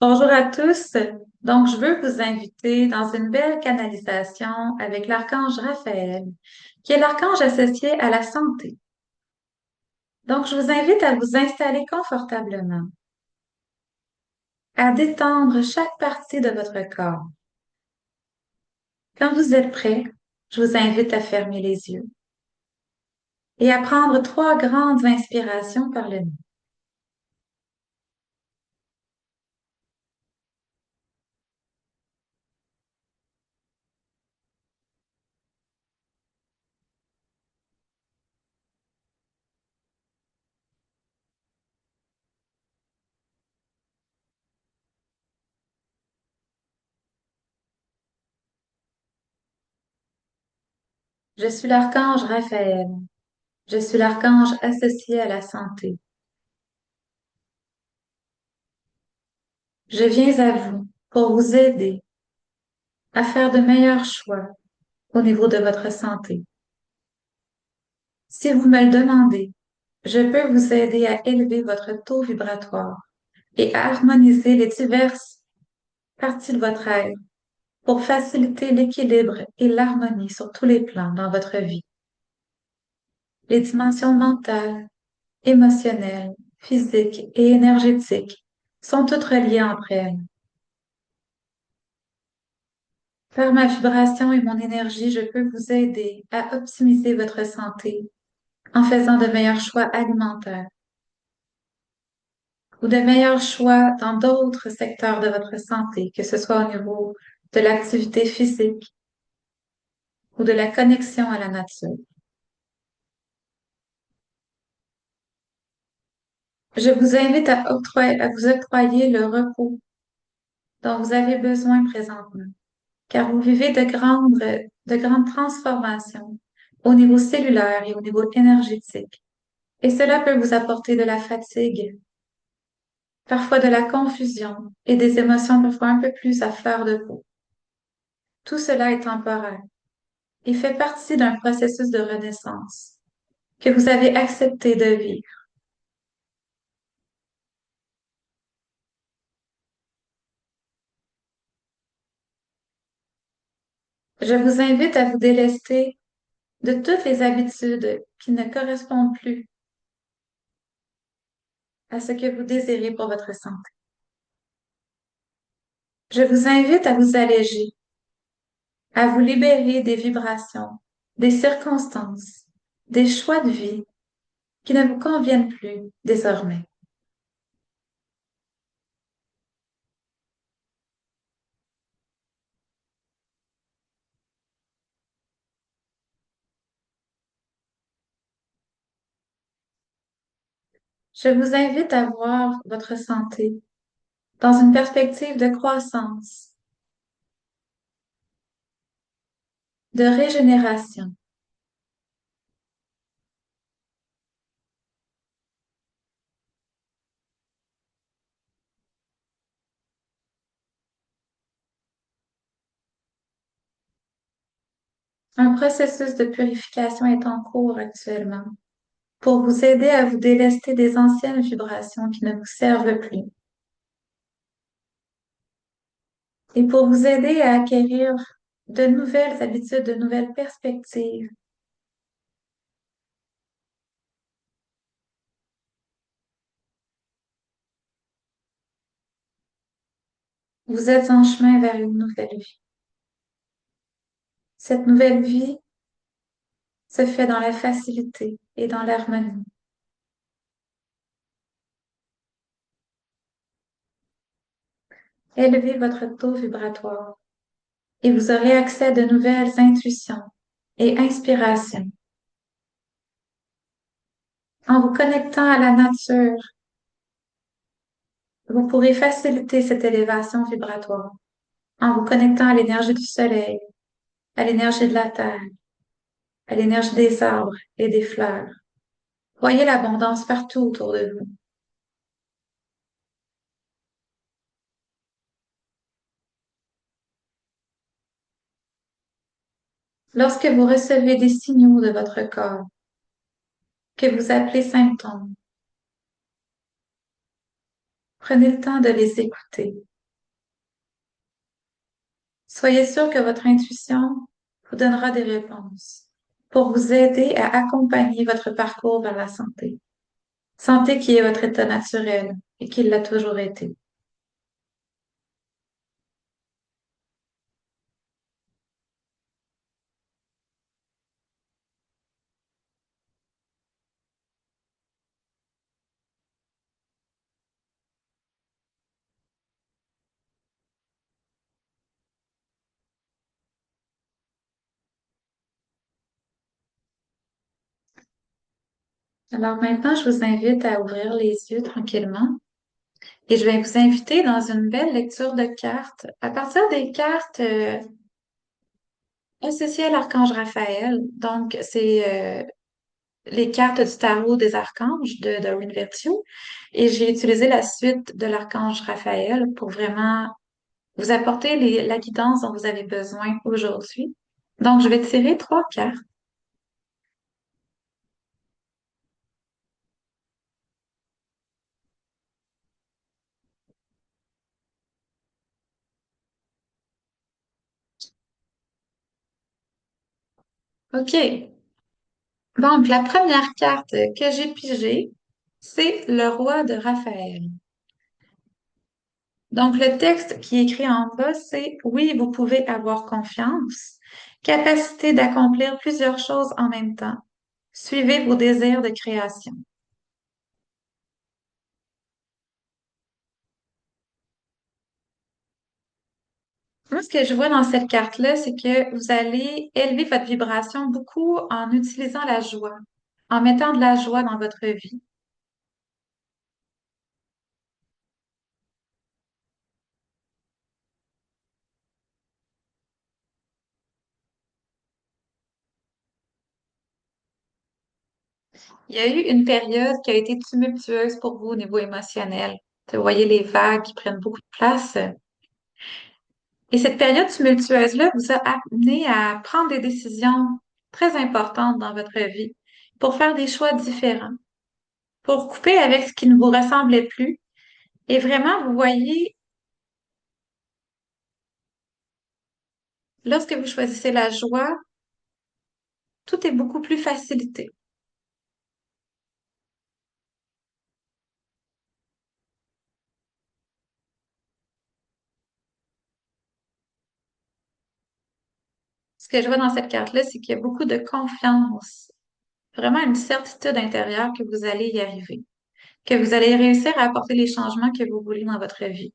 Bonjour à tous. Donc, je veux vous inviter dans une belle canalisation avec l'archange Raphaël, qui est l'archange associé à la santé. Donc, je vous invite à vous installer confortablement, à détendre chaque partie de votre corps. Quand vous êtes prêt, je vous invite à fermer les yeux et à prendre trois grandes inspirations par le nez. Je suis l'archange Raphaël. Je suis l'archange associé à la santé. Je viens à vous pour vous aider à faire de meilleurs choix au niveau de votre santé. Si vous me le demandez, je peux vous aider à élever votre taux vibratoire et à harmoniser les diverses parties de votre être pour faciliter l'équilibre et l'harmonie sur tous les plans dans votre vie. Les dimensions mentales, émotionnelles, physiques et énergétiques sont toutes reliées entre elles. Par ma vibration et mon énergie, je peux vous aider à optimiser votre santé en faisant de meilleurs choix alimentaires ou de meilleurs choix dans d'autres secteurs de votre santé, que ce soit au niveau de l'activité physique ou de la connexion à la nature. Je vous invite à vous octroyer le repos dont vous avez besoin présentement, car vous vivez de grandes transformations au niveau cellulaire et au niveau énergétique. Et cela peut vous apporter de la fatigue, parfois de la confusion et des émotions parfois un peu plus à fleur de peau. Tout cela est temporaire et fait partie d'un processus de renaissance que vous avez accepté de vivre. Je vous invite à vous délester de toutes les habitudes qui ne correspondent plus à ce que vous désirez pour votre santé. Je vous invite à vous alléger, à vous libérer des vibrations, des circonstances, des choix de vie qui ne vous conviennent plus désormais. Je vous invite à voir votre santé dans une perspective de croissance, de régénération. Un processus de purification est en cours actuellement pour vous aider à vous délester des anciennes vibrations qui ne vous servent plus et pour vous aider à acquérir de nouvelles habitudes, de nouvelles perspectives. Vous êtes en chemin vers une nouvelle vie. Cette nouvelle vie se fait dans la facilité et dans l'harmonie. Élevez votre taux vibratoire et vous aurez accès à de nouvelles intuitions et inspirations. En vous connectant à la nature, vous pourrez faciliter cette élévation vibratoire en vous connectant à l'énergie du soleil, à l'énergie de la terre, à l'énergie des arbres et des fleurs. Voyez l'abondance partout autour de vous. Lorsque vous recevez des signaux de votre corps que vous appelez symptômes, prenez le temps de les écouter Soyez sûr que votre intuition vous donnera des réponses pour vous aider à accompagner votre parcours vers la santé. Santé qui est votre état naturel et qui l'a toujours été. Alors maintenant, je vous invite à ouvrir les yeux tranquillement et je vais vous inviter dans une belle lecture de cartes. À partir des cartes associées à l'archange Raphaël, donc c'est les cartes du tarot des archanges de Doreen Virtue, et j'ai utilisé la suite de l'archange Raphaël pour vraiment vous apporter la guidance dont vous avez besoin aujourd'hui. Donc, je vais tirer trois cartes. OK. Donc, la première carte que j'ai pigée, c'est le roi de Raphaël. Donc, le texte qui est écrit en bas, c'est oui, vous pouvez avoir confiance, capacité d'accomplir plusieurs choses en même temps. Suivez vos désirs de création. Moi, ce que je vois dans cette carte-là, c'est que vous allez élever votre vibration beaucoup en utilisant la joie, en mettant de la joie dans votre vie. Il y a eu une période qui a été tumultueuse pour vous au niveau émotionnel. Vous voyez les vagues qui prennent beaucoup de place. Et cette période tumultueuse-là vous a amené à prendre des décisions très importantes dans votre vie pour faire des choix différents, pour couper avec ce qui ne vous ressemblait plus. Et vraiment, vous voyez, lorsque vous choisissez la joie, tout est beaucoup plus facilité. Ce que je vois dans cette carte-là, c'est qu'il y a beaucoup de confiance, vraiment une certitude intérieure que vous allez y arriver, que vous allez réussir à apporter les changements que vous voulez dans votre vie.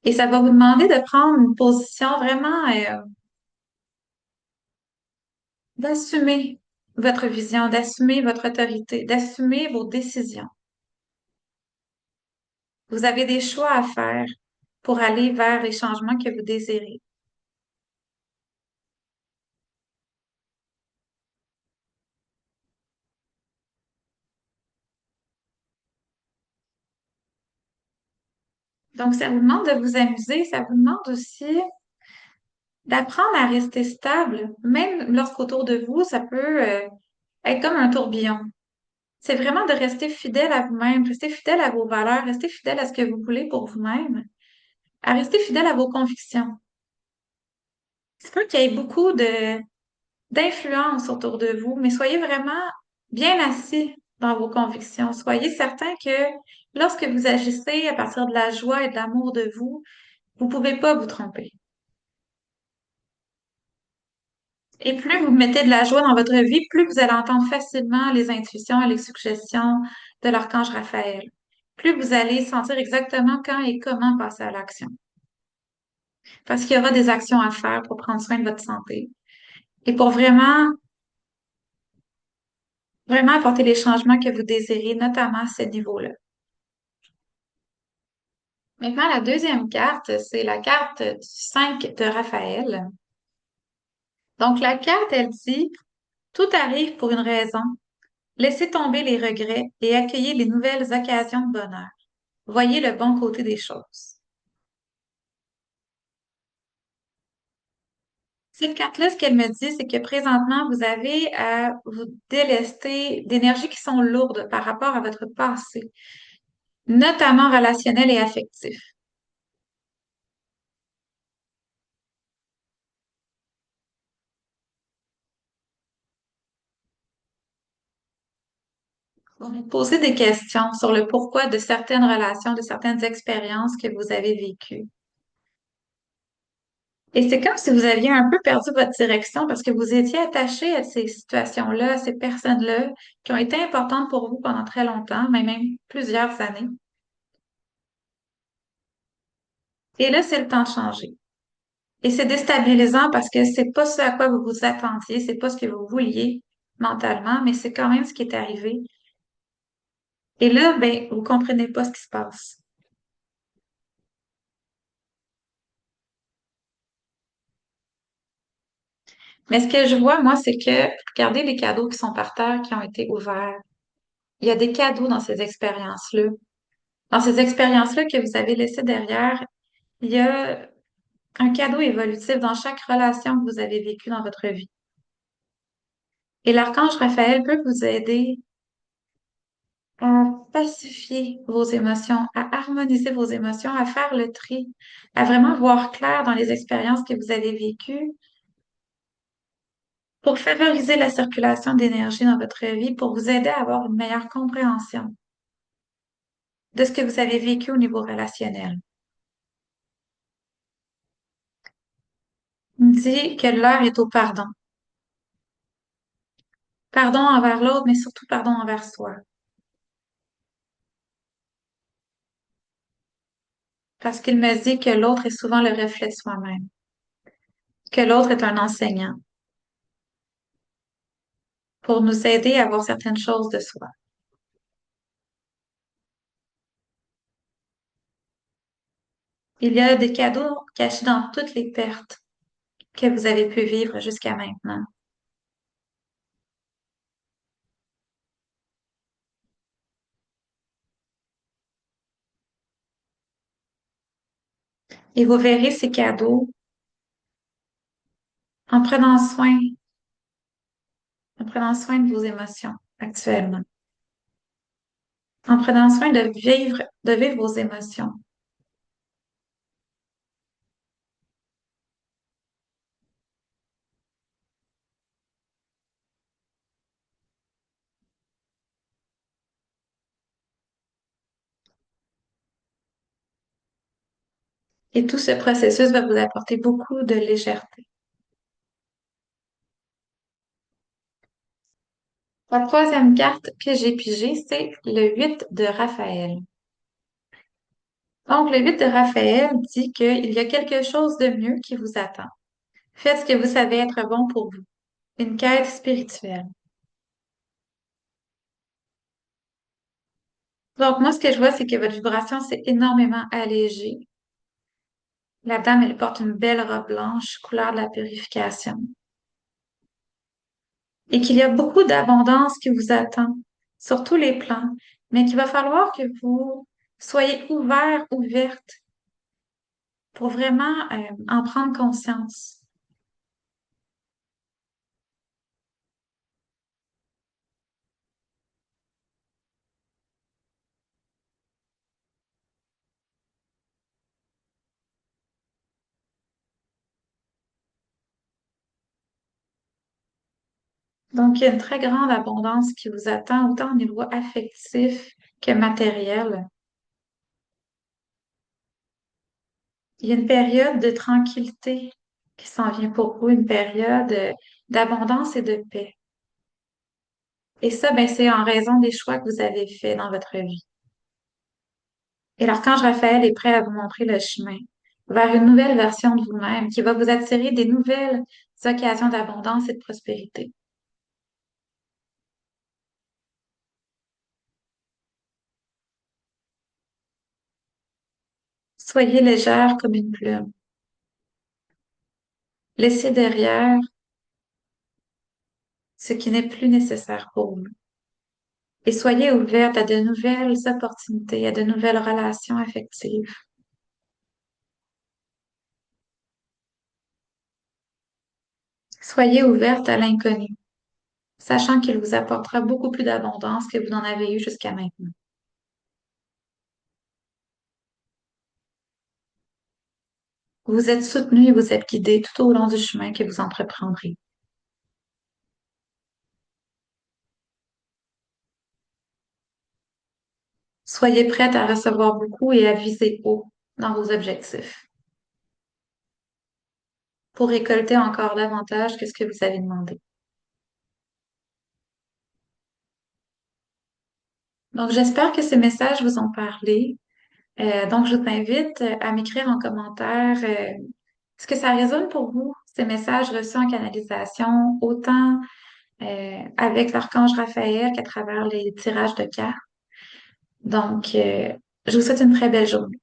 Et ça va vous demander de prendre une position vraiment d'assumer votre vision, d'assumer votre autorité, d'assumer vos décisions. Vous avez des choix à faire pour aller vers les changements que vous désirez. Donc, ça vous demande de vous amuser, ça vous demande aussi d'apprendre à rester stable, même lorsqu'autour de vous, ça peut être comme un tourbillon. C'est vraiment de rester fidèle à vous-même, rester fidèle à vos valeurs, rester fidèle à ce que vous voulez pour vous-même, à rester fidèle à vos convictions. C'est pas qu'il y ait beaucoup d'influence autour de vous, mais soyez vraiment bien assis dans vos convictions. Soyez certain que lorsque vous agissez à partir de la joie et de l'amour de vous pouvez pas vous tromper. Et plus vous mettez de la joie dans votre vie, plus vous allez entendre facilement les intuitions et les suggestions de l'archange Raphaël. Plus vous allez sentir exactement quand et comment passer à l'action. Parce qu'il y aura des actions à faire pour prendre soin de votre santé et pour vraiment apporter les changements que vous désirez, notamment à ce niveau-là. Maintenant, la deuxième carte, c'est la carte du 5 de Raphaël. Donc, la carte, elle dit, tout arrive pour une raison. Laissez tomber les regrets et accueillez les nouvelles occasions de bonheur. Voyez le bon côté des choses. Cette carte-là, ce qu'elle me dit, c'est que présentement, vous avez à vous délester d'énergies qui sont lourdes par rapport à votre passé, notamment relationnel et affectif. vous poser des questions sur le pourquoi de certaines relations, de certaines expériences que vous avez vécues. Et c'est comme si vous aviez un peu perdu votre direction parce que vous étiez attaché à ces situations-là, à ces personnes-là qui ont été importantes pour vous pendant très longtemps, mais même plusieurs années. Et là, c'est le temps de changer. Et c'est déstabilisant parce que c'est pas ce à quoi vous vous attendiez, c'est pas ce que vous vouliez mentalement, mais c'est quand même ce qui est arrivé. Et là, ben, vous comprenez pas ce qui se passe. Mais ce que je vois, moi, c'est que, regardez les cadeaux qui sont par terre, qui ont été ouverts. Il y a des cadeaux dans ces expériences-là. Dans ces expériences-là que vous avez laissées derrière, il y a un cadeau évolutif dans chaque relation que vous avez vécue dans votre vie. Et l'archange Raphaël peut vous aider à pacifier vos émotions, à harmoniser vos émotions, à faire le tri, à vraiment voir clair dans les expériences que vous avez vécues pour favoriser la circulation d'énergie dans votre vie, pour vous aider à avoir une meilleure compréhension de ce que vous avez vécu au niveau relationnel. Il me dit que l'heure est au pardon. Pardon envers l'autre, mais surtout pardon envers soi. Parce qu'il me dit que l'autre est souvent le reflet de soi-même, que l'autre est un enseignant pour nous aider à voir certaines choses de soi. Il y a des cadeaux cachés dans toutes les pertes que vous avez pu vivre jusqu'à maintenant. Et vous verrez ces cadeaux en prenant soin de vos émotions actuellement, en prenant soin de vivre vos émotions. Et tout ce processus va vous apporter beaucoup de légèreté. La troisième carte que j'ai pigée, c'est le 8 de Raphaël. Donc, le 8 de Raphaël dit qu'il y a quelque chose de mieux qui vous attend. Faites ce que vous savez être bon pour vous. Une quête spirituelle. Donc, moi, ce que je vois, c'est que votre vibration s'est énormément allégée. La dame, elle porte une belle robe blanche, couleur de la purification. Et qu'il y a beaucoup d'abondance qui vous attend sur tous les plans, mais qu'il va falloir que vous soyez ouvert, ouverte pour vraiment en prendre conscience. Donc, il y a une très grande abondance qui vous attend, autant au niveau affectif que matériel. Il y a une période de tranquillité qui s'en vient pour vous, une période d'abondance et de paix. Et ça, ben, c'est en raison des choix que vous avez faits dans votre vie. Et l'archange Raphaël est prêt à vous montrer le chemin vers une nouvelle version de vous-même qui va vous attirer des nouvelles occasions d'abondance et de prospérité. Soyez légère comme une plume. Laissez derrière ce qui n'est plus nécessaire pour vous. Et soyez ouverte à de nouvelles opportunités, à de nouvelles relations affectives. Soyez ouverte à l'inconnu, sachant qu'il vous apportera beaucoup plus d'abondance que vous n'en avez eu jusqu'à maintenant. Vous êtes soutenu et vous êtes guidé tout au long du chemin que vous entreprendrez. Soyez prête à recevoir beaucoup et à viser haut dans vos objectifs pour récolter encore davantage que ce que vous avez demandé. Donc, j'espère que ces messages vous ont parlé. Donc, je vous invite à m'écrire en commentaire est-ce que ça résonne pour vous, ces messages reçus en canalisation, autant avec l'archange Raphaël qu'à travers les tirages de cartes. Donc, je vous souhaite une très belle journée.